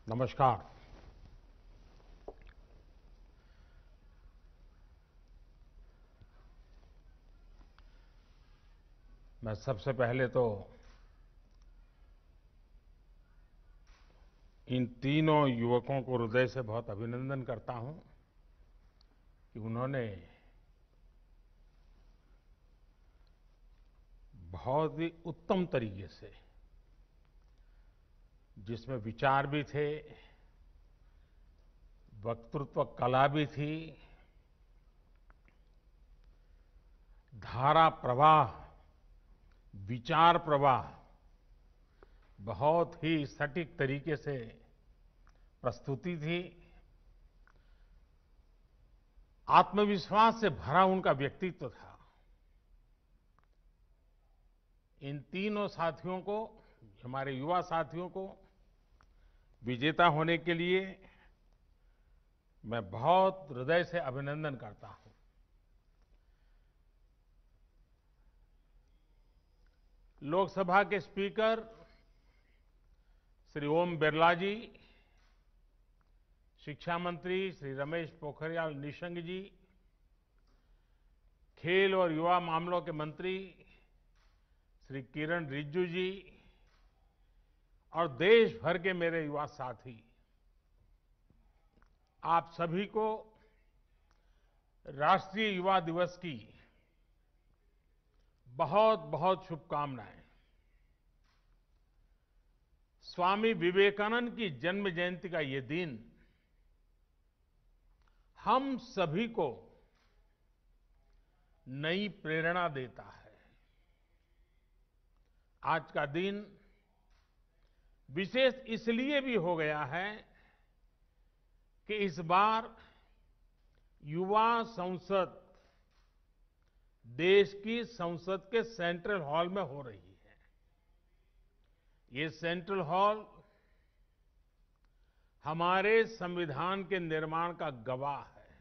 नमस्कार। मैं सबसे पहले तो इन तीनों युवकों को हृदय से बहुत अभिनंदन करता हूं कि उन्होंने बहुत ही उत्तम तरीके से, जिसमें विचार भी थे, वक्तृत्व कला भी थी, धारा प्रवाह, विचार प्रवाह बहुत ही सटीक तरीके से प्रस्तुति थी। आत्मविश्वास से भरा उनका व्यक्तित्व था। इन तीनों साथियों को, हमारे युवा साथियों को विजेता होने के लिए मैं बहुत हृदय से अभिनंदन करता हूं। लोकसभा के स्पीकर श्री ओम बिरला जी, शिक्षा मंत्री श्री रमेश पोखरियाल निशंक जी, खेल और युवा मामलों के मंत्री श्री किरण रिजिजू जी और देश भर के मेरे युवा साथी, आप सभी को राष्ट्रीय युवा दिवस की बहुत बहुत शुभकामनाएं। स्वामी विवेकानंद की जन्म जयंती का ये दिन हम सभी को नई प्रेरणा देता है। आज का दिन विशेष इसलिए भी हो गया है कि इस बार युवा संसद देश की संसद के सेंट्रल हॉल में हो रही है। ये सेंट्रल हॉल हमारे संविधान के निर्माण का गवाह है।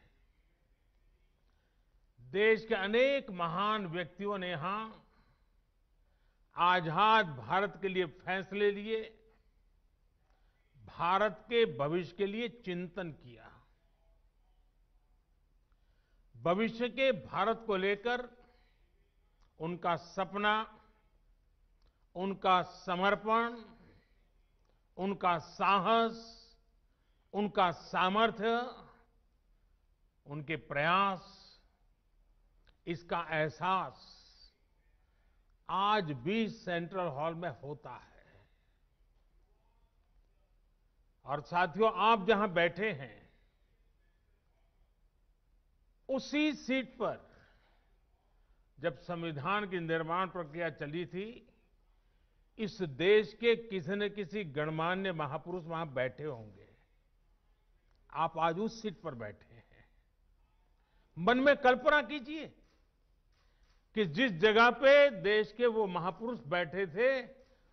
देश के अनेक महान व्यक्तियों ने यहां आजाद भारत के लिए फैसले लिए, भारत के भविष्य के लिए चिंतन किया। भविष्य के भारत को लेकर उनका सपना, उनका समर्पण, उनका साहस, उनका सामर्थ्य, उनके प्रयास, इसका एहसास आज भी सेंट्रल हॉल में होता है। और साथियों, आप जहां बैठे हैं उसी सीट पर जब संविधान की निर्माण प्रक्रिया चली थी, इस देश के किसी न किसी गणमान्य महापुरुष वहां बैठे होंगे। आप आज उस सीट पर बैठे हैं। मन में कल्पना कीजिए कि जिस जगह पे देश के वो महापुरुष बैठे थे,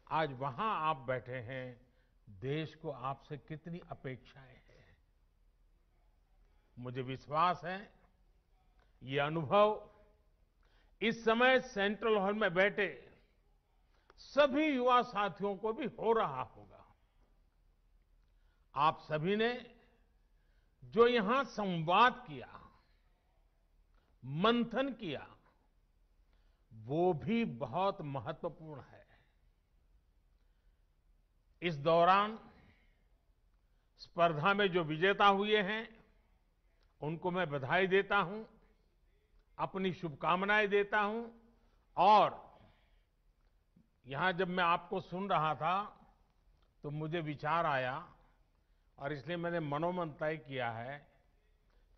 आज वहां आप बैठे हैं। देश को आपसे कितनी अपेक्षाएं हैं। मुझे विश्वास है ये अनुभव इस समय सेंट्रल हॉल में बैठे सभी युवा साथियों को भी हो रहा होगा। आप सभी ने जो यहां संवाद किया, मंथन किया, वो भी बहुत महत्वपूर्ण है। इस दौरान स्पर्धा में जो विजेता हुए हैं उनको मैं बधाई देता हूं, अपनी शुभकामनाएं देता हूं। और यहां जब मैं आपको सुन रहा था तो मुझे विचार आया और इसलिए मैंने मनोमन तय किया है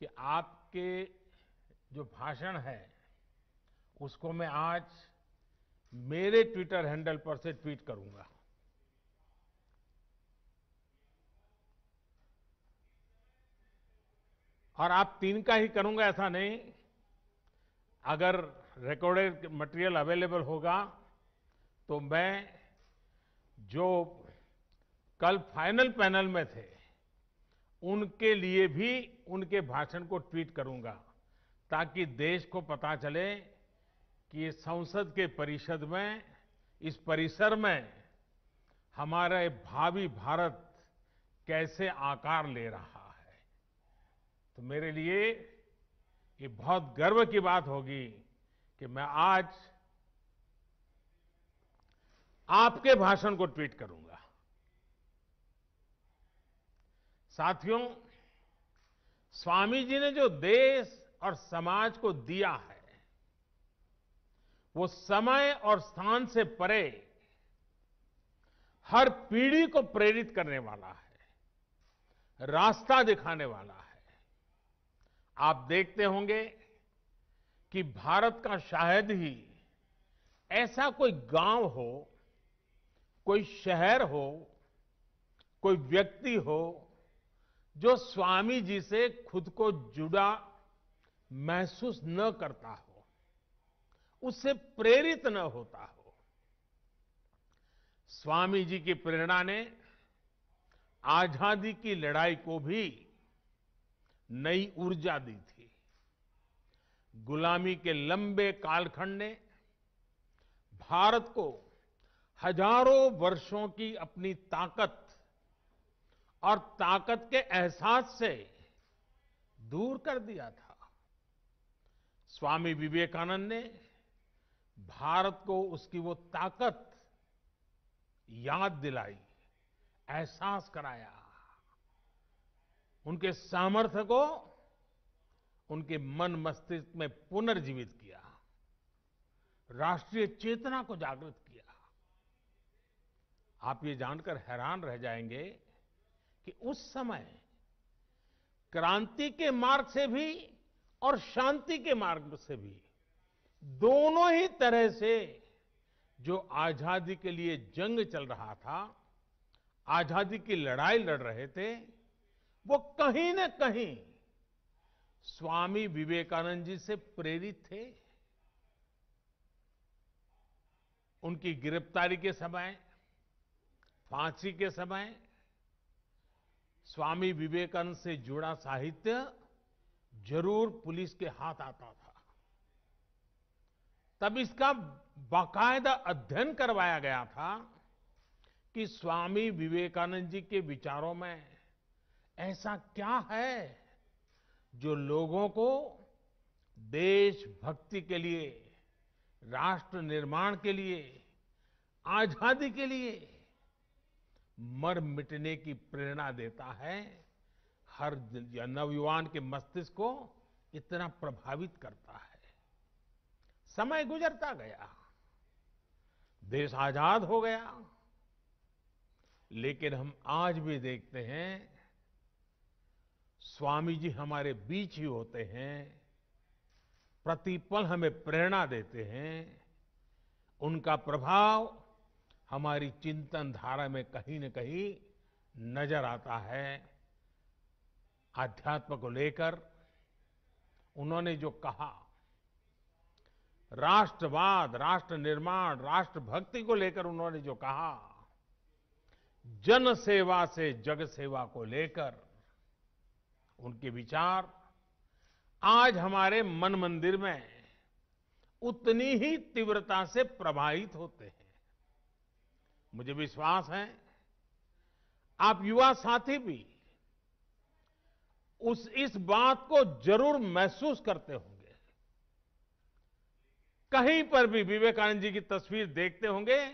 कि आपके जो भाषण है उसको मैं आज मेरे ट्विटर हैंडल पर से ट्वीट करूंगा। और आप तीन का ही करूंगा ऐसा नहीं, अगर रिकॉर्डेड मटेरियल अवेलेबल होगा तो मैं जो कल फाइनल पैनल में थे उनके लिए भी उनके भाषण को ट्वीट करूंगा, ताकि देश को पता चले कि ये संसद के परिषद में, इस परिसर में हमारे भावी भारत कैसे आकार ले रहा है। तो मेरे लिए ये बहुत गर्व की बात होगी कि मैं आज आपके भाषण को ट्वीट करूंगा। साथियों, स्वामी जी ने जो देश और समाज को दिया है, वो समय और स्थान से परे हर पीढ़ी को प्रेरित करने वाला है, रास्ता दिखाने वाला है। आप देखते होंगे कि भारत का शायद ही ऐसा कोई गांव हो, कोई शहर हो, कोई व्यक्ति हो जो स्वामी जी से खुद को जुड़ा महसूस न करता हो, उससे प्रेरित न होता हो। स्वामी जी की प्रेरणा ने आजादी की लड़ाई को भी नई ऊर्जा दी थी। गुलामी के लंबे कालखंड ने भारत को हजारों वर्षों की अपनी ताकत और ताकत के एहसास से दूर कर दिया था। स्वामी विवेकानंद ने भारत को उसकी वो ताकत याद दिलाई, एहसास कराया, उनके सामर्थ्य को उनके मन मस्तिष्क में पुनर्जीवित किया, राष्ट्रीय चेतना को जागृत किया। आप ये जानकर हैरान रह जाएंगे कि उस समय क्रांति के मार्ग से भी और शांति के मार्ग से भी, दोनों ही तरह से जो आजादी के लिए जंग चल रहा था, आजादी की लड़ाई लड़ रहे थे, वो कहीं न कहीं स्वामी विवेकानंद जी से प्रेरित थे। उनकी गिरफ्तारी के समय, फांसी के समय स्वामी विवेकानंद से जुड़ा साहित्य जरूर पुलिस के हाथ आता था। तब इसका बाकायदा अध्ययन करवाया गया था कि स्वामी विवेकानंद जी के विचारों में ऐसा क्या है जो लोगों को देशभक्ति के लिए, राष्ट्र निर्माण के लिए, आजादी के लिए मर मिटने की प्रेरणा देता है, हर नवयुवान के मस्तिष्क को इतना प्रभावित करता है। समय गुजरता गया, देश आजाद हो गया, लेकिन हम आज भी देखते हैं स्वामी जी हमारे बीच ही होते हैं, प्रतिपल हमें प्रेरणा देते हैं। उनका प्रभाव हमारी चिंतन धारा में कहीं न कहीं नजर आता है। आध्यात्म को लेकर उन्होंने जो कहा, राष्ट्रवाद, राष्ट्र निर्माण, राष्ट्रभक्ति को लेकर उन्होंने जो कहा, जन सेवा से जग सेवा को लेकर उनके विचार आज हमारे मन मंदिर में उतनी ही तीव्रता से प्रभावित होते हैं। मुझे विश्वास है आप युवा साथी भी इस बात को जरूर महसूस करते होंगे। कहीं पर भी विवेकानंद जी की तस्वीर देखते होंगे,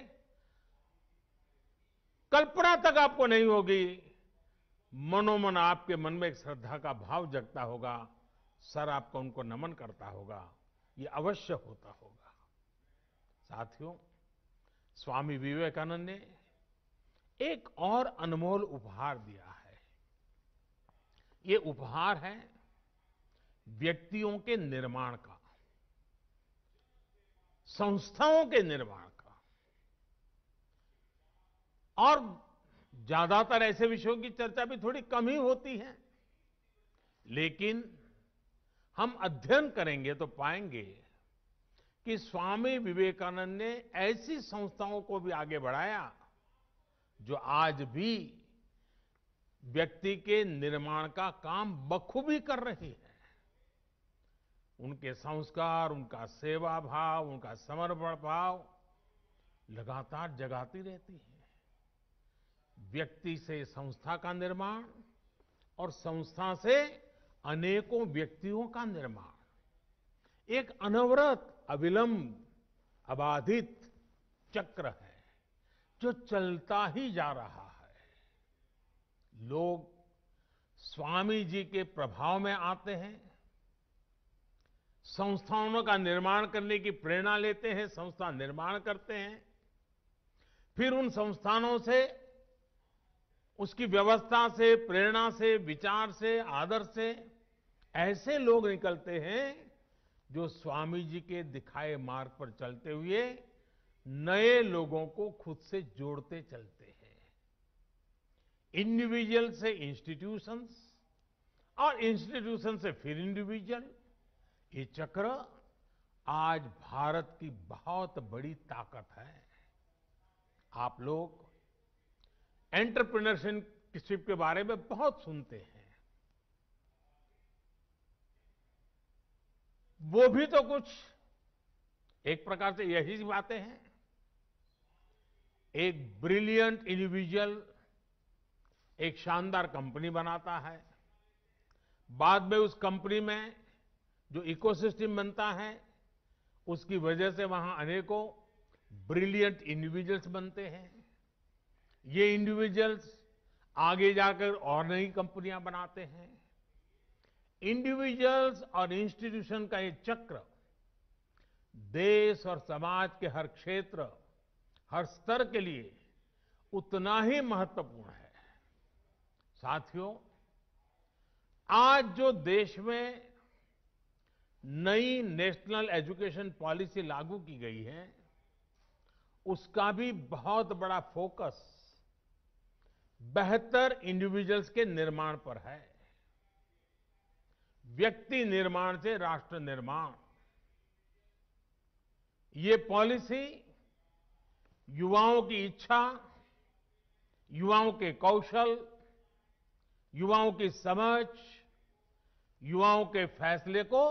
कल्पना तक आपको नहीं होगी, मनोमन आपके मन में एक श्रद्धा का भाव जगता होगा, सर आपको उनको नमन करता होगा, ये अवश्य होता होगा। साथियों, स्वामी विवेकानंद ने एक और अनमोल उपहार दिया है। ये उपहार है व्यक्तियों के निर्माण का, संस्थाओं के निर्माण का। और ज्यादातर ऐसे विषयों की चर्चा भी थोड़ी कम ही होती है, लेकिन हम अध्ययन करेंगे तो पाएंगे कि स्वामी विवेकानंद ने ऐसी संस्थाओं को भी आगे बढ़ाया जो आज भी व्यक्ति के निर्माण का काम बखूबी कर रही है। उनके संस्कार, उनका सेवा भाव, उनका समर्पण भाव लगातार जगाती रहती है। व्यक्ति से संस्था का निर्माण और संस्था से अनेकों व्यक्तियों का निर्माण एक अनवरत, अविलंब, अबाधित चक्र है जो चलता ही जा रहा है। लोग स्वामी जी के प्रभाव में आते हैं, संस्थाओं का निर्माण करने की प्रेरणा लेते हैं, संस्था निर्माण करते हैं, फिर उन संस्थानों से, उसकी व्यवस्था से, प्रेरणा से, विचार से, आदर्श से ऐसे लोग निकलते हैं जो स्वामी जी के दिखाए मार्ग पर चलते हुए नए लोगों को खुद से जोड़ते चलते हैं। इंडिविजुअल से इंस्टीट्यूशंस और इंस्टीट्यूशन से फिर इंडिविजुअल, ये चक्र आज भारत की बहुत बड़ी ताकत है। आप लोग एंटरप्रेन्योरशिप के बारे में बहुत सुनते हैं। वो भी तो कुछ एक प्रकार से यही बातें हैं। एक ब्रिलियंट इंडिविजुअल एक शानदार कंपनी बनाता है, बाद में उस कंपनी में जो इकोसिस्टम बनता है उसकी वजह से वहां अनेकों ब्रिलियंट इंडिविजुअल्स बनते हैं। ये इंडिविजुअल्स आगे जाकर और नई कंपनियां बनाते हैं। इंडिविजुअल्स और इंस्टीट्यूशन का ये चक्र देश और समाज के हर क्षेत्र, हर स्तर के लिए उतना ही महत्वपूर्ण है। साथियों, आज जो देश में नई नेशनल एजुकेशन पॉलिसी लागू की गई है, उसका भी बहुत बड़ा फोकस बेहतर इंडिविजुअल्स के निर्माण पर है। व्यक्ति निर्माण से राष्ट्र निर्माण, ये पॉलिसी युवाओं की इच्छा, युवाओं के कौशल, युवाओं की समझ, युवाओं के फैसले को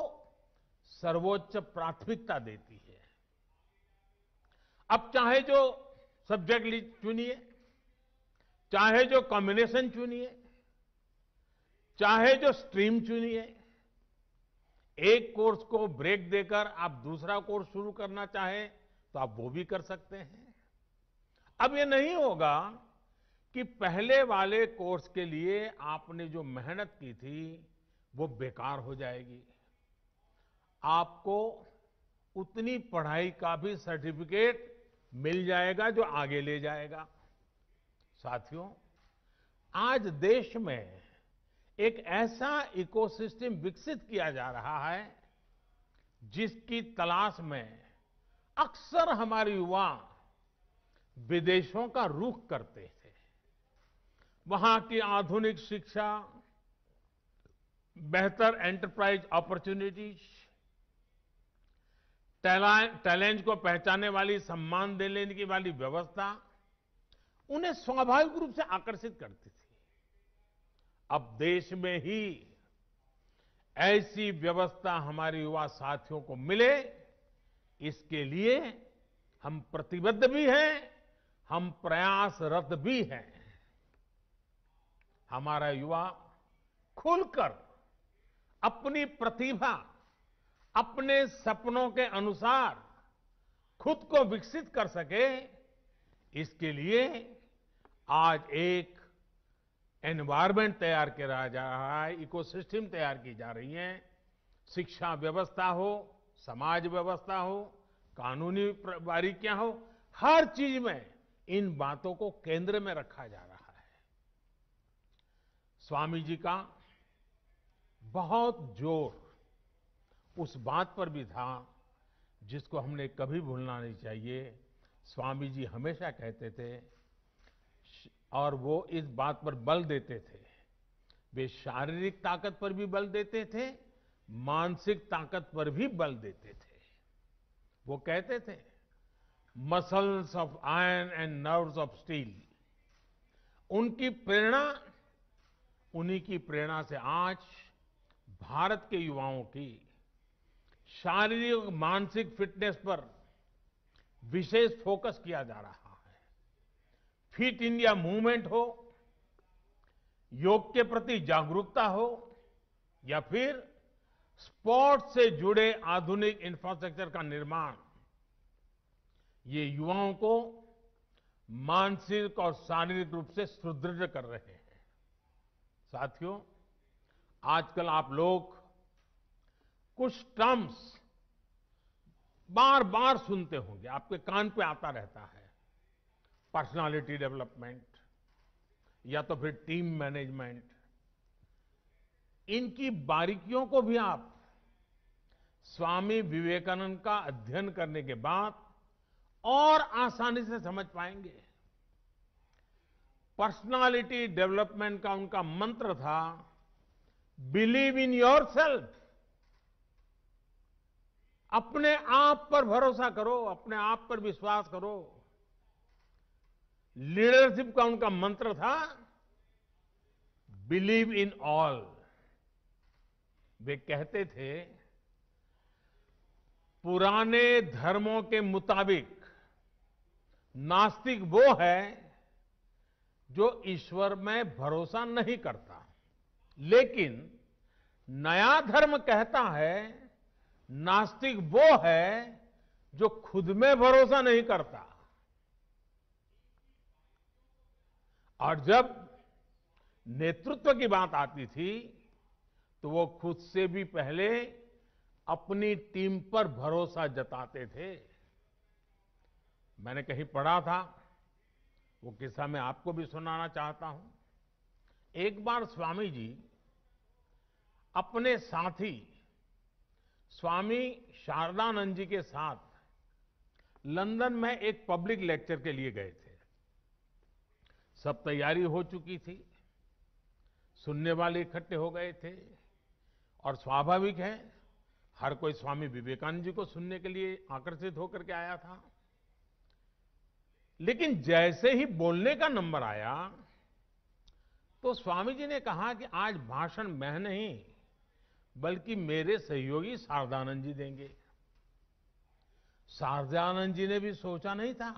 सर्वोच्च प्राथमिकता देती है। अब चाहे जो सब्जेक्ट चुनिए, चाहे जो कॉम्बिनेशन चुनिए, चाहे जो स्ट्रीम चुनिए, एक कोर्स को ब्रेक देकर आप दूसरा कोर्स शुरू करना चाहें तो आप वो भी कर सकते हैं। अब ये नहीं होगा कि पहले वाले कोर्स के लिए आपने जो मेहनत की थी वो बेकार हो जाएगी। आपको उतनी पढ़ाई का भी सर्टिफिकेट मिल जाएगा जो आगे ले जाएगा। साथियों, आज देश में एक ऐसा इकोसिस्टम विकसित किया जा रहा है जिसकी तलाश में अक्सर हमारे युवा विदेशों का रुख करते थे। वहां की आधुनिक शिक्षा, बेहतर एंटरप्राइज अपॉर्चुनिटीज, टैलेंट को पहचानने वाली, सम्मान देने की वाली व्यवस्था उन्हें स्वाभाविक रूप से आकर्षित करती थी। अब देश में ही ऐसी व्यवस्था हमारे युवा साथियों को मिले, इसके लिए हम प्रतिबद्ध भी हैं, हम प्रयासरत भी हैं। हमारा युवा खुलकर अपनी प्रतिभा, अपने सपनों के अनुसार खुद को विकसित कर सके, इसके लिए आज एक एनवायरनमेंट तैयार किया जा रहा है, इकोसिस्टम तैयार की जा रही है। शिक्षा व्यवस्था हो, समाज व्यवस्था हो, कानूनी बारीकियां हो, हर चीज में इन बातों को केंद्र में रखा जा रहा है। स्वामी जी का बहुत जोर उस बात पर भी था जिसको हमने कभी भूलना नहीं चाहिए। स्वामी जी हमेशा कहते थे और वो इस बात पर बल देते थे, वे शारीरिक ताकत पर भी बल देते थे, मानसिक ताकत पर भी बल देते थे। वो कहते थे, muscles of iron and nerves of steel. उनकी प्रेरणा, उन्हीं की प्रेरणा से आज भारत के युवाओं की शारीरिक और मानसिक फिटनेस पर विशेष फोकस किया जा रहा है। फिट इंडिया मूवमेंट हो, योग के प्रति जागरूकता हो, या फिर स्पोर्ट्स से जुड़े आधुनिक इंफ्रास्ट्रक्चर का निर्माण, ये युवाओं को मानसिक और शारीरिक रूप से सुदृढ़ कर रहे हैं। साथियों, आजकल आप लोग कुछ टर्म्स बार बार सुनते होंगे, आपके कान पे आता रहता है। पर्सनालिटी डेवलपमेंट या तो फिर टीम मैनेजमेंट। इनकी बारीकियों को भी आप स्वामी विवेकानंद का अध्ययन करने के बाद और आसानी से समझ पाएंगे। पर्सनालिटी डेवलपमेंट का उनका मंत्र था, बिलीव इन योरसेल्फ। अपने आप पर भरोसा करो, अपने आप पर विश्वास करो। लीडरशिप का उनका मंत्र था, बिलीव इन ऑल। वे कहते थे, पुराने धर्मों के मुताबिक नास्तिक वो है जो ईश्वर में भरोसा नहीं करता, लेकिन नया धर्म कहता है नास्तिक वो है जो खुद में भरोसा नहीं करता। और जब नेतृत्व की बात आती थी तो वो खुद से भी पहले अपनी टीम पर भरोसा जताते थे। मैंने कहीं पढ़ा था, वो किस्सा मैं आपको भी सुनाना चाहता हूं। एक बार स्वामी जी अपने साथी स्वामी शारदानंद जी के साथ लंदन में एक पब्लिक लेक्चर के लिए गए थे। सब तैयारी हो चुकी थी, सुनने वाले इकट्ठे हो गए थे, और स्वाभाविक है हर कोई स्वामी विवेकानंद जी को सुनने के लिए आकर्षित होकर के आया था। लेकिन जैसे ही बोलने का नंबर आया तो स्वामी जी ने कहा कि आज भाषण मैं नहीं बल्कि मेरे सहयोगी शारदानंद जी देंगे। शारदानंद जी ने भी सोचा नहीं था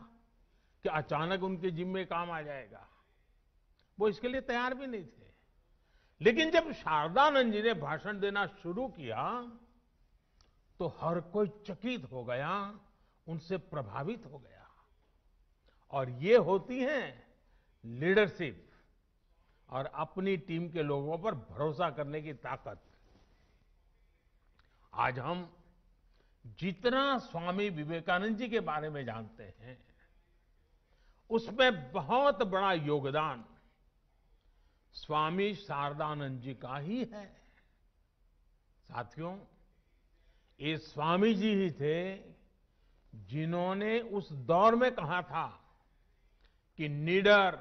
कि अचानक उनके जिम्मे काम आ जाएगा। वो इसके लिए तैयार भी नहीं थे। लेकिन जब शारदानंद जी ने भाषण देना शुरू किया तो हर कोई चकित हो गया, उनसे प्रभावित हो गया। और ये होती है लीडरशिप और अपनी टीम के लोगों पर भरोसा करने की ताकत। आज हम जितना स्वामी विवेकानंद जी के बारे में जानते हैं, उसमें बहुत बड़ा योगदान स्वामी शारदानंद जी का ही है। साथियों, ये स्वामी जी ही थे जिन्होंने उस दौर में कहा था कि निडर,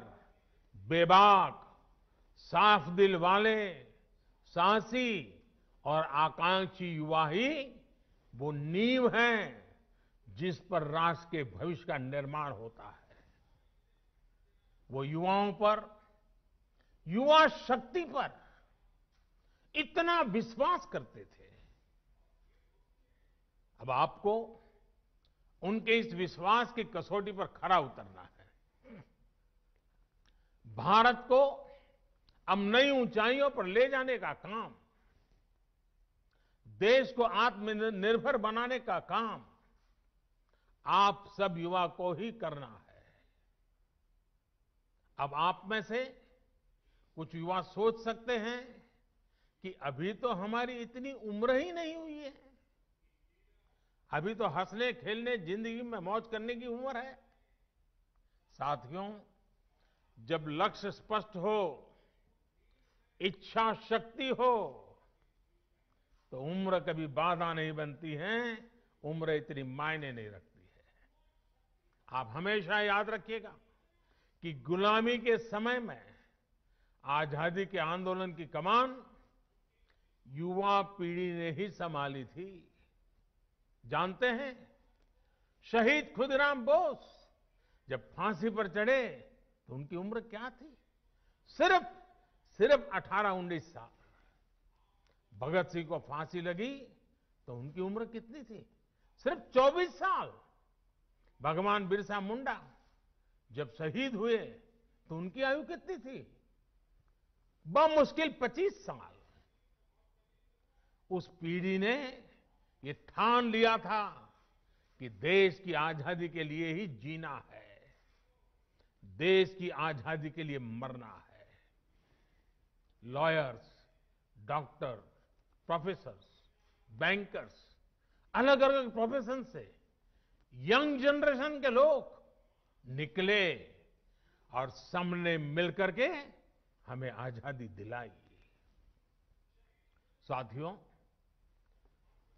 बेबाक, साफ दिल वाले, साहसी और आकांक्षी युवा ही वो नींव हैं जिस पर राष्ट्र के भविष्य का निर्माण होता है। वो युवाओं पर, युवा शक्ति पर इतना विश्वास करते थे। अब आपको उनके इस विश्वास की कसौटी पर खरा उतरना है। भारत को अब नई ऊंचाइयों पर ले जाने का काम, देश को आत्मनिर्भर बनाने का काम आप सब युवा को ही करना है। अब आप में से कुछ युवा सोच सकते हैं कि अभी तो हमारी इतनी उम्र ही नहीं हुई है, अभी तो हंसने खेलने जिंदगी में मौज करने की उम्र है। साथियों, जब लक्ष्य स्पष्ट हो, इच्छा शक्ति हो, तो उम्र कभी बाधा नहीं बनती है, उम्र इतनी मायने नहीं रखती है। आप हमेशा याद रखिएगा कि गुलामी के समय में आजादी के आंदोलन की कमान युवा पीढ़ी ने ही संभाली थी। जानते हैं, शहीद खुदीराम बोस जब फांसी पर चढ़े तो उनकी उम्र क्या थी? सिर्फ 18-19 साल। भगत सिंह को फांसी लगी तो उनकी उम्र कितनी थी? सिर्फ 24 साल। भगवान बिरसा मुंडा जब शहीद हुए तो उनकी आयु कितनी थी? बमुश्किल 25 साल। उस पीढ़ी ने ये ठान लिया था कि देश की आजादी के लिए ही जीना है, देश की आजादी के लिए मरना है। लॉयर्स, डॉक्टर, प्रोफेसर्स, बैंकर्स, अलग अलग प्रोफेशन से यंग जनरेशन के लोग निकले और सबने मिलकर के हमें आजादी दिलाई। साथियों,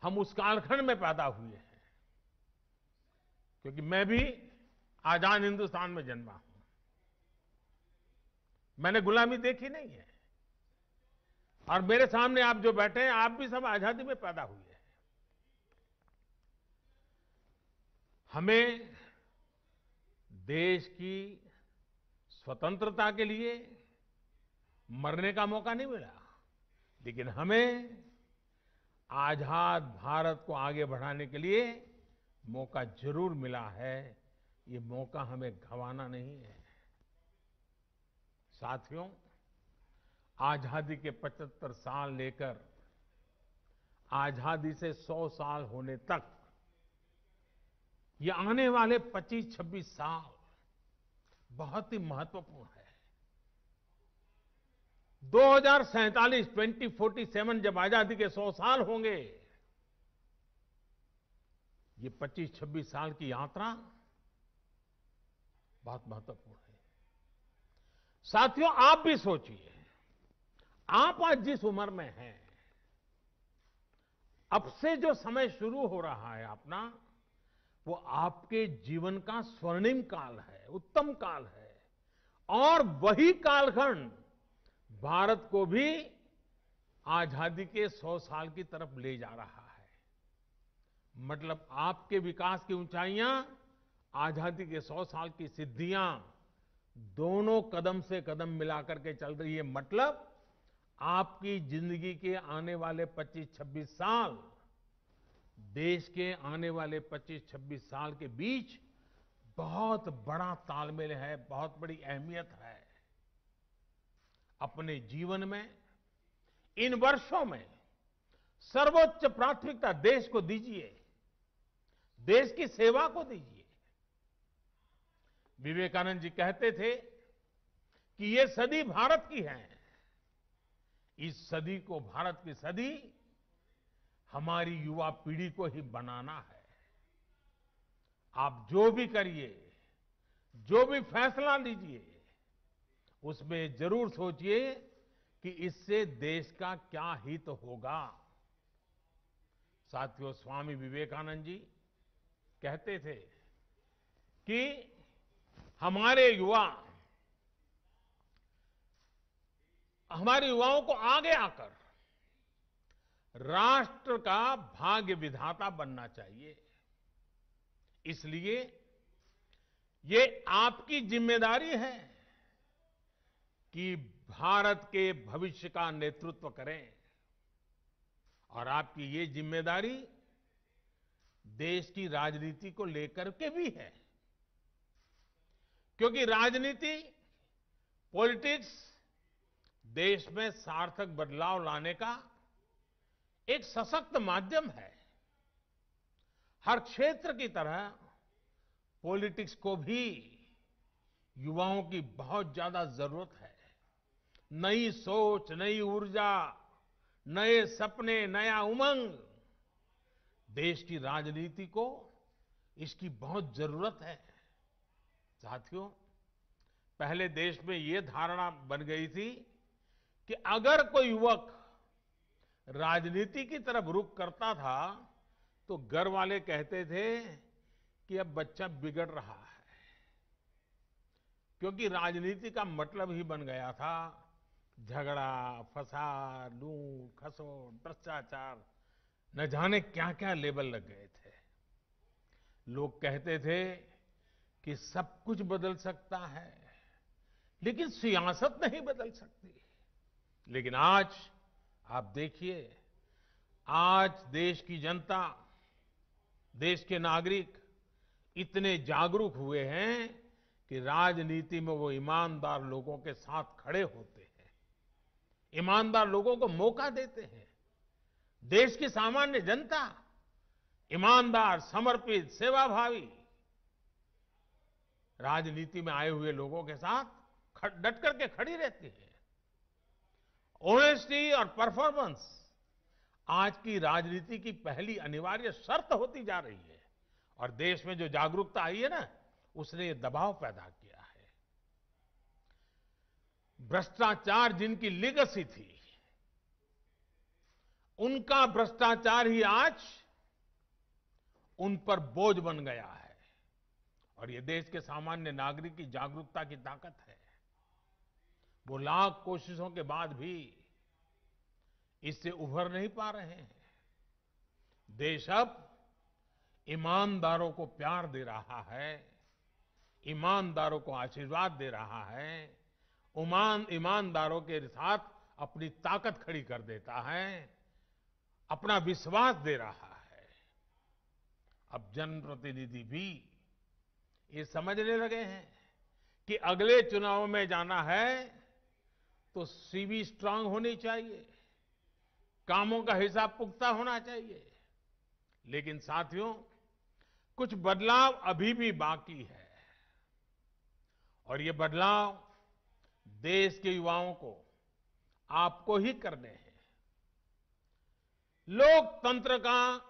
हम उस कालखंड में पैदा हुए हैं, क्योंकि मैं भी आजाद हिंदुस्तान में जन्मा हूं। मैंने गुलामी देखी नहीं है, और मेरे सामने आप जो बैठे हैं, आप भी सब आजादी में पैदा हुए हैं। हमें देश की स्वतंत्रता के लिए मरने का मौका नहीं मिला, लेकिन हमें आजाद भारत को आगे बढ़ाने के लिए मौका जरूर मिला है। ये मौका हमें गंवाना नहीं है। साथियों, आजादी के 75 साल लेकर आजादी से 100 साल होने तक, ये आने वाले 25-26 साल बहुत ही महत्वपूर्ण है। 2047 जब आजादी के 100 साल होंगे, ये 25-26 साल की यात्रा बहुत महत्वपूर्ण है। साथियों, आप भी सोचिए, आप आज जिस उम्र में हैं, अब से जो समय शुरू हो रहा है अपना, वो आपके जीवन का स्वर्णिम काल है, उत्तम काल है। और वही कालखंड भारत को भी आजादी के 100 साल की तरफ ले जा रहा है। मतलब आपके विकास की ऊंचाइयां, आजादी के 100 साल की सिद्धियां, दोनों कदम से कदम मिलाकर के चल रही है। मतलब आपकी जिंदगी के आने वाले 25-26 साल, देश के आने वाले 25-26 साल के बीच बहुत बड़ा तालमेल है, बहुत बड़ी अहमियत है। अपने जीवन में इन वर्षों में सर्वोच्च प्राथमिकता देश को दीजिए, देश की सेवा को दीजिए। विवेकानंद जी कहते थे कि ये सदी भारत की है, इस सदी को, भारत की सदी, हमारी युवा पीढ़ी को ही बनाना है। आप जो भी करिए, जो भी फैसला लीजिए, उसमें जरूर सोचिए कि इससे देश का क्या हित होगा। साथियों, स्वामी विवेकानंद जी कहते थे कि हमारे युवाओं को आगे आकर राष्ट्र का भाग्य विधाता बनना चाहिए। इसलिए ये आपकी जिम्मेदारी है कि भारत के भविष्य का नेतृत्व करें। और आपकी ये जिम्मेदारी देश की राजनीति को लेकर के भी है, क्योंकि राजनीति, पॉलिटिक्स देश में सार्थक बदलाव लाने का एक सशक्त माध्यम है। हर क्षेत्र की तरह पॉलिटिक्स को भी युवाओं की बहुत ज्यादा जरूरत है। नई सोच, नई ऊर्जा, नए सपने, नया उमंग, देश की राजनीति को इसकी बहुत जरूरत है। साथियों, पहले देश में ये धारणा बन गई थी कि अगर कोई युवक राजनीति की तरफ रुख करता था तो घर वाले कहते थे कि अब बच्चा बिगड़ रहा है, क्योंकि राजनीति का मतलब ही बन गया था झगड़ा, फसाद, लूट, खसोट, भ्रष्टाचार, न जाने क्या क्या लेबल लग गए थे। लोग कहते थे कि सब कुछ बदल सकता है, लेकिन सियासत नहीं बदल सकती। लेकिन आज आप देखिए, आज देश की जनता, देश के नागरिक इतने जागरूक हुए हैं कि राजनीति में वो ईमानदार लोगों के साथ खड़े होते हैं, ईमानदार लोगों को मौका देते हैं। देश की सामान्य जनता ईमानदार, समर्पित, सेवाभावी राजनीति में आए हुए लोगों के साथ डट करके खड़ी रहती है। ऑनेस्टी और परफॉर्मेंस आज की राजनीति की पहली अनिवार्य शर्त होती जा रही है और देश में जो जागरूकता आई है ना, उसने ये दबाव पैदा किया है। भ्रष्टाचार जिनकी लीगेसी थी, उनका भ्रष्टाचार ही आज उन पर बोझ बन गया है और ये देश के सामान्य नागरिक की जागरूकता की ताकत है। वो लाख कोशिशों के बाद भी इससे उभर नहीं पा रहे हैं। देश अब ईमानदारों को प्यार दे रहा है, ईमानदारों को आशीर्वाद दे रहा है, ईमानदारों के साथ अपनी ताकत खड़ी कर देता है, अपना विश्वास दे रहा है। अब जनप्रतिनिधि भी ये समझने लगे हैं कि अगले चुनाव में जाना है तो सीवी स्ट्रांग होनी चाहिए, कामों का हिसाब पुख्ता होना चाहिए। लेकिन साथियों, कुछ बदलाव अभी भी बाकी है और ये बदलाव देश के युवाओं को, आपको ही करने हैं। लोकतंत्र का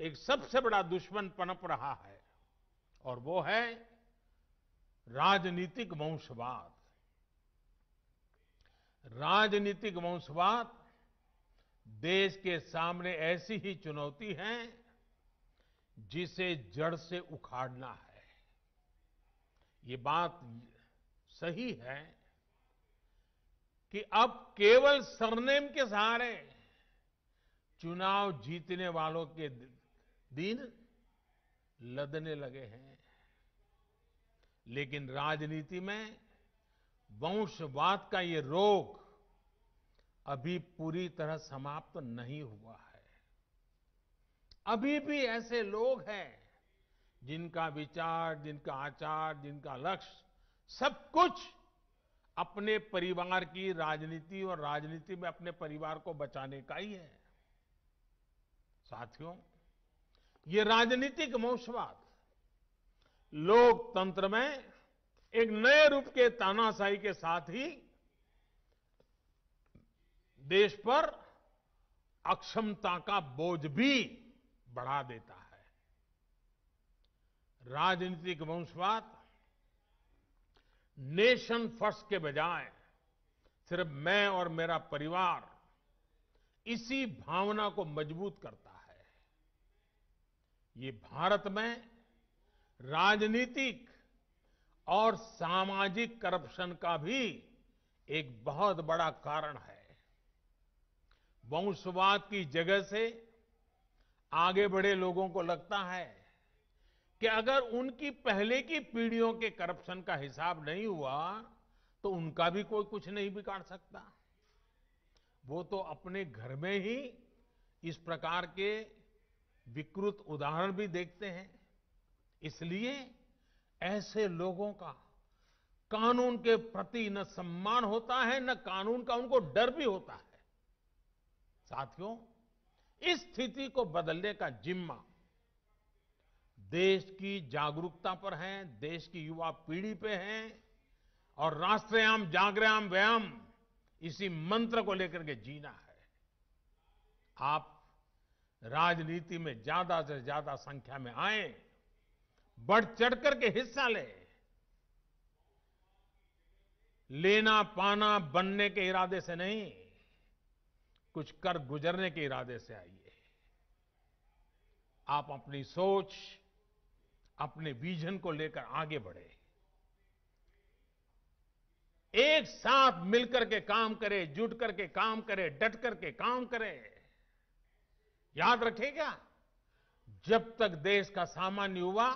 एक सबसे बड़ा दुश्मन पनप रहा है और वो है राजनीतिक वंशवाद। राजनीतिक वंशवाद देश के सामने ऐसी ही चुनौती है जिसे जड़ से उखाड़ना है। ये बात सही है कि अब केवल सरनेम के सहारे चुनाव जीतने वालों के दिन लदने लगे हैं, लेकिन राजनीति में वंशवाद का ये रोग अभी पूरी तरह समाप्त नहीं हुआ है। अभी भी ऐसे लोग हैं जिनका विचार, जिनका आचार, जिनका लक्ष्य सब कुछ अपने परिवार की राजनीति और राजनीति में अपने परिवार को बचाने का ही है। साथियों, ये राजनीतिक वंशवाद लोकतंत्र में एक नए रूप के तानाशाही के साथ ही देश पर अक्षमता का बोझ भी बढ़ा देता है। राजनीतिक वंशवाद नेशन फर्स्ट के बजाय सिर्फ मैं और मेरा परिवार, इसी भावना को मजबूत करता है। ये भारत में राजनीतिक और सामाजिक करप्शन का भी एक बहुत बड़ा कारण है। वंशवाद की जगह से आगे बढ़े लोगों को लगता है कि अगर उनकी पहले की पीढ़ियों के करप्शन का हिसाब नहीं हुआ तो उनका भी कोई कुछ नहीं बिगाड़ सकता। वो तो अपने घर में ही इस प्रकार के विकृत उदाहरण भी देखते हैं। इसलिए ऐसे लोगों का कानून के प्रति न सम्मान होता है, न कानून का उनको डर भी होता है। साथियों, इस स्थिति को बदलने का जिम्मा देश की जागरूकता पर है, देश की युवा पीढ़ी पे है और राष्ट्रयाम जागृयाम व्यायाम, इसी मंत्र को लेकर के जीना है। आप राजनीति में ज्यादा से ज्यादा संख्या में आए, बढ़ चढ़कर के हिस्सा लेना पाना बनने के इरादे से नहीं, कुछ कर गुजरने के इरादे से आइए। आप अपनी सोच, अपने विजन को लेकर आगे बढ़े, एक साथ मिलकर के काम करें, जुट करके काम करें, डट करके काम करें। याद रखिएगा, जब तक देश का सामान्य युवा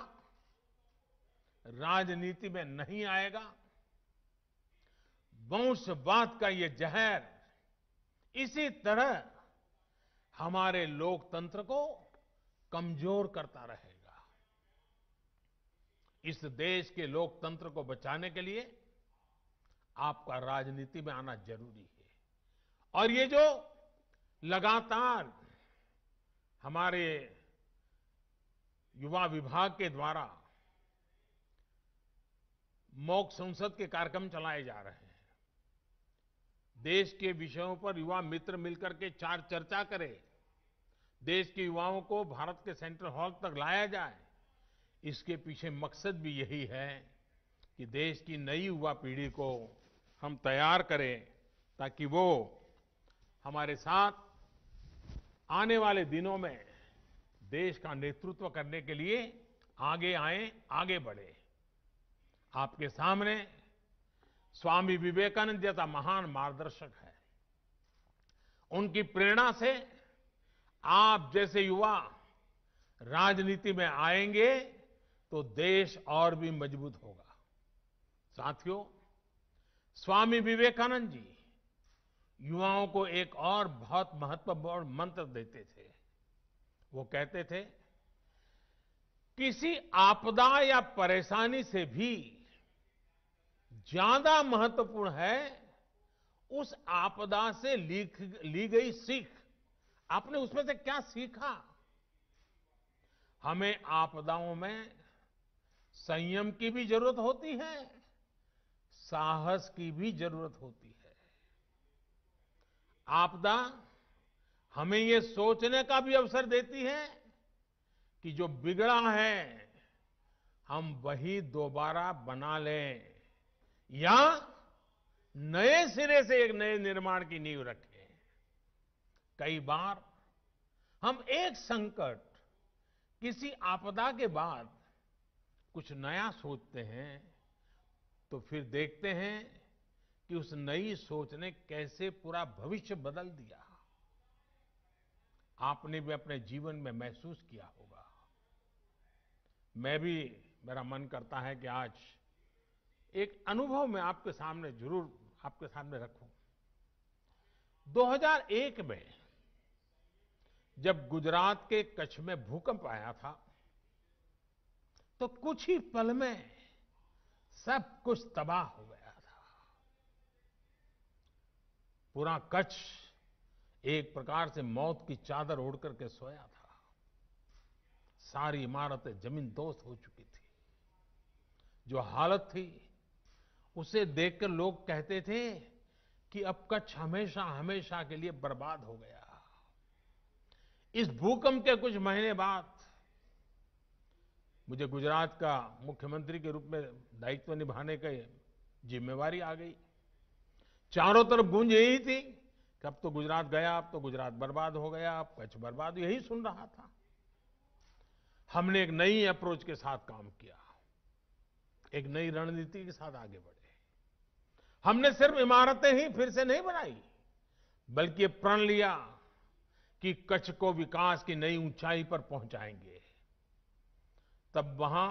राजनीति में नहीं आएगा, वंशवाद का ये जहर इसी तरह हमारे लोकतंत्र को कमजोर करता रहेगा। इस देश के लोकतंत्र को बचाने के लिए आपका राजनीति में आना जरूरी है। और ये जो लगातार हमारे युवा विभाग के द्वारा मॉक संसद के कार्यक्रम चलाए जा रहे हैं, देश के विषयों पर युवा मित्र मिलकर के चर्चा करें, देश के युवाओं को भारत के सेंट्रल हॉल तक लाया जाए, इसके पीछे मकसद भी यही है कि देश की नई युवा पीढ़ी को हम तैयार करें ताकि वो हमारे साथ आने वाले दिनों में देश का नेतृत्व करने के लिए आगे आए, आगे बढ़े। आपके सामने स्वामी विवेकानंद जैसा महान मार्गदर्शक है। उनकी प्रेरणा से आप जैसे युवा राजनीति में आएंगे तो देश और भी मजबूत होगा। साथियों, स्वामी विवेकानंद जी युवाओं को एक और बहुत महत्वपूर्ण मंत्र देते थे। वो कहते थे, किसी आपदा या परेशानी से भी ज्यादा महत्वपूर्ण है उस आपदा से ली गई सीख। आपने उसमें से क्या सीखा? हमें आपदाओं में संयम की भी जरूरत होती है, साहस की भी जरूरत होती है। आपदा हमें ये सोचने का भी अवसर देती है कि जो बिगड़ा है हम वही दोबारा बना लें या नए सिरे से एक नए निर्माण की नींव रखें। कई बार हम एक संकट, किसी आपदा के बाद कुछ नया सोचते हैं तो फिर देखते हैं कि उस नई सोच ने कैसे पूरा भविष्य बदल दिया। आपने भी अपने जीवन में महसूस किया होगा। मेरा मन करता है कि आज एक अनुभव मैं आपके सामने जरूर आपके सामने रखूं। 2001 में जब गुजरात के कच्छ में भूकंप आया था तो कुछ ही पल में सब कुछ तबाह हो गया था। पूरा कच्छ एक प्रकार से मौत की चादर ओढ़ करके सोया था। सारी इमारतें जमींदोज हो चुकी थी। जो हालत थी उसे देखकर लोग कहते थे कि अब कच्छ हमेशा हमेशा के लिए बर्बाद हो गया। इस भूकंप के कुछ महीने बाद मुझे गुजरात का मुख्यमंत्री के रूप में दायित्व निभाने की जिम्मेवारी आ गई। चारों तरफ गूंज यही थी कि अब तो गुजरात गया, अब तो गुजरात बर्बाद हो गया, अब कच्छ बर्बाद, यही सुन रहा था। हमने एक नई अप्रोच के साथ काम किया, एक नई रणनीति के साथ आगे बढ़े। हमने सिर्फ इमारतें ही फिर से नहीं बनाई, बल्कि प्रण लिया कि कच्छ को विकास की नई ऊंचाई पर पहुंचाएंगे। तब वहां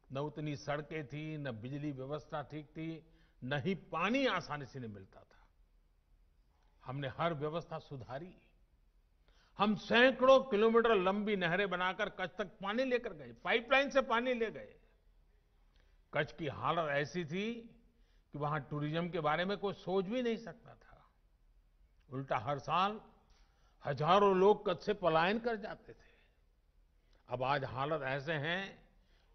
न उतनी सड़कें थी, न बिजली व्यवस्था ठीक थी, न ही पानी आसानी से नहीं मिलता था। हमने हर व्यवस्था सुधारी। हम सैकड़ों किलोमीटर लंबी नहरें बनाकर कच्छ तक पानी लेकर गए, पाइपलाइन से पानी ले गए। कच्छ की हालत ऐसी थी कि वहां टूरिज्म के बारे में कोई सोच भी नहीं सकता था। उल्टा हर साल हजारों लोग कच्छ से पलायन कर जाते थे। अब आज हालत ऐसे हैं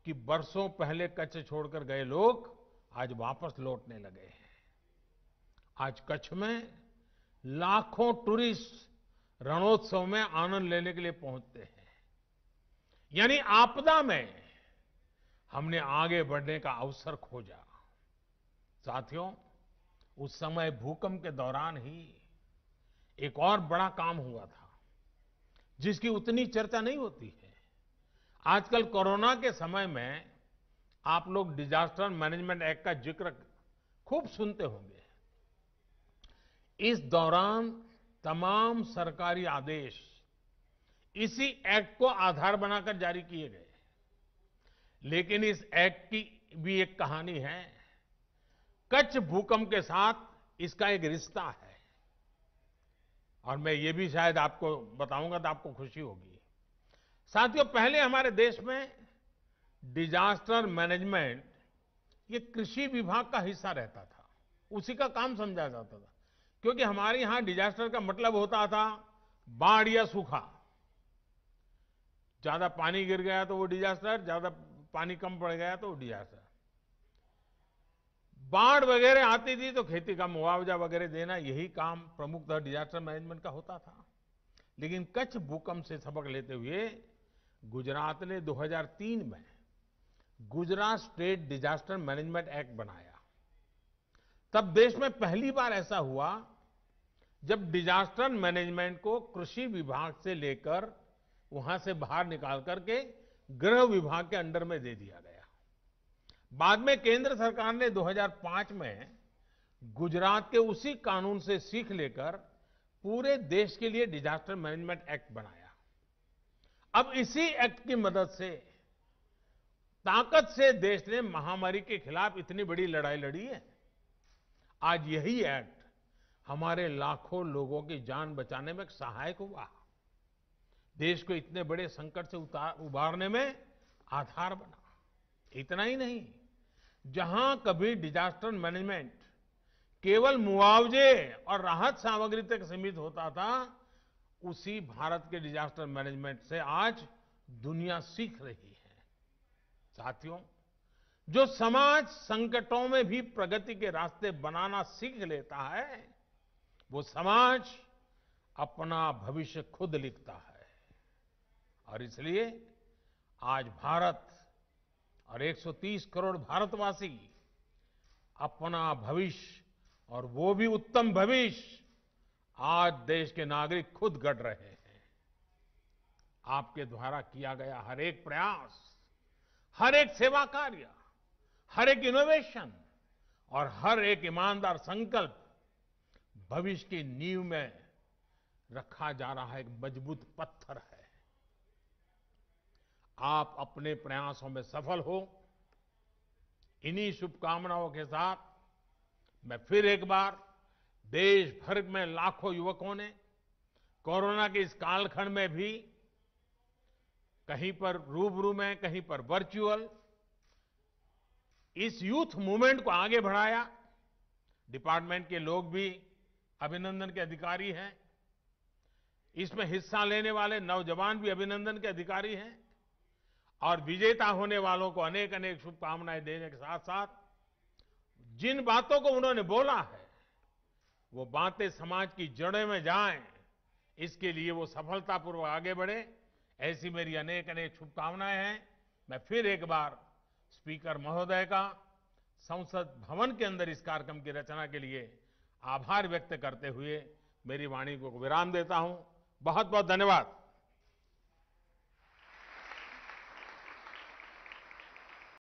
कि बरसों पहले कच्छ छोड़कर गए लोग आज वापस लौटने लगे हैं। आज कच्छ में लाखों टूरिस्ट रणोत्सव में आनंद लेने के लिए पहुंचते हैं। यानी आपदा में हमने आगे बढ़ने का अवसर खोजा। साथियों, उस समय भूकंप के दौरान ही एक और बड़ा काम हुआ था जिसकी उतनी चर्चा नहीं होती है। आजकल कोरोना के समय में आप लोग डिजास्टर मैनेजमेंट एक्ट का जिक्र खूब सुनते होंगे। इस दौरान तमाम सरकारी आदेश इसी एक्ट को आधार बनाकर जारी किए गए। लेकिन इस एक्ट की भी एक कहानी है। कच्छ भूकंप के साथ इसका एक रिश्ता है और मैं ये भी शायद आपको बताऊंगा तो आपको खुशी होगी। साथियों, पहले हमारे देश में डिजास्टर मैनेजमेंट ये कृषि विभाग का हिस्सा रहता था, उसी का काम समझा जाता था। क्योंकि हमारे यहां डिजास्टर का मतलब होता था बाढ़ या सूखा। ज्यादा पानी गिर गया तो वो डिजास्टर, ज्यादा पानी कम पड़ गया तो वो डिजास्टर। बाढ़ वगैरह आती थी तो खेती का मुआवजा वगैरह देना, यही काम प्रमुखतः डिजास्टर मैनेजमेंट का होता था। लेकिन कच्छ भूकंप से सबक लेते हुए गुजरात ने 2003 में Gujarat state disaster management act बनाया। तब देश में पहली बार ऐसा हुआ जब डिजास्टर मैनेजमेंट को कृषि विभाग से लेकर वहां से बाहर निकाल करके गृह विभाग के अंडर में दे दिया गया। बाद में केंद्र सरकार ने 2005 में गुजरात के उसी कानून से सीख लेकर पूरे देश के लिए डिजास्टर मैनेजमेंट एक्ट बनाया। अब इसी एक्ट की मदद से ताकत से देश ने महामारी के खिलाफ इतनी बड़ी लड़ाई लड़ी है। आज यही एक्ट हमारे लाखों लोगों की जान बचाने में सहायक हुआ, देश को इतने बड़े संकट से उबारने में आधार बना। इतना ही नहीं, जहां कभी डिजास्टर मैनेजमेंट केवल मुआवजे और राहत सामग्री तक सीमित होता था, उसी भारत के डिजास्टर मैनेजमेंट से आज दुनिया सीख रही है। साथियों, जो समाज संकटों में भी प्रगति के रास्ते बनाना सीख लेता है, वो समाज अपना भविष्य खुद लिखता है। और इसलिए आज भारत और 130 करोड़ भारतवासी अपना भविष्य, और वो भी उत्तम भविष्य, आज देश के नागरिक खुद गढ़ रहे हैं। आपके द्वारा किया गया हर एक प्रयास, हर एक सेवा कार्य, हर एक इनोवेशन और हर एक ईमानदार संकल्प भविष्य की नींव में रखा जा रहा एक मजबूत पत्थर है। आप अपने प्रयासों में सफल हो, इन्हीं शुभकामनाओं के साथ मैं फिर एक बार देश भर में लाखों युवकों ने कोरोना के इस कालखंड में भी कहीं पर रूबरू में, कहीं पर वर्चुअल, इस यूथ मूवमेंट को आगे बढ़ाया। डिपार्टमेंट के लोग भी अभिनंदन के अधिकारी हैं, इसमें हिस्सा लेने वाले नौजवान भी अभिनंदन के अधिकारी हैं, और विजेता होने वालों को अनेक अनेक शुभकामनाएं देने के साथ साथ जिन बातों को उन्होंने बोला है वो बातें समाज की जड़ों में जाएं, इसके लिए वो सफलतापूर्वक आगे बढ़े, ऐसी मेरी अनेक अनेक शुभकामनाएं हैं। मैं फिर एक बार स्पीकर महोदय का संसद भवन के अंदर इस कार्यक्रम की रचना के लिए आभार व्यक्त करते हुए मेरी वाणी को विराम देता हूं। बहुत बहुत धन्यवाद।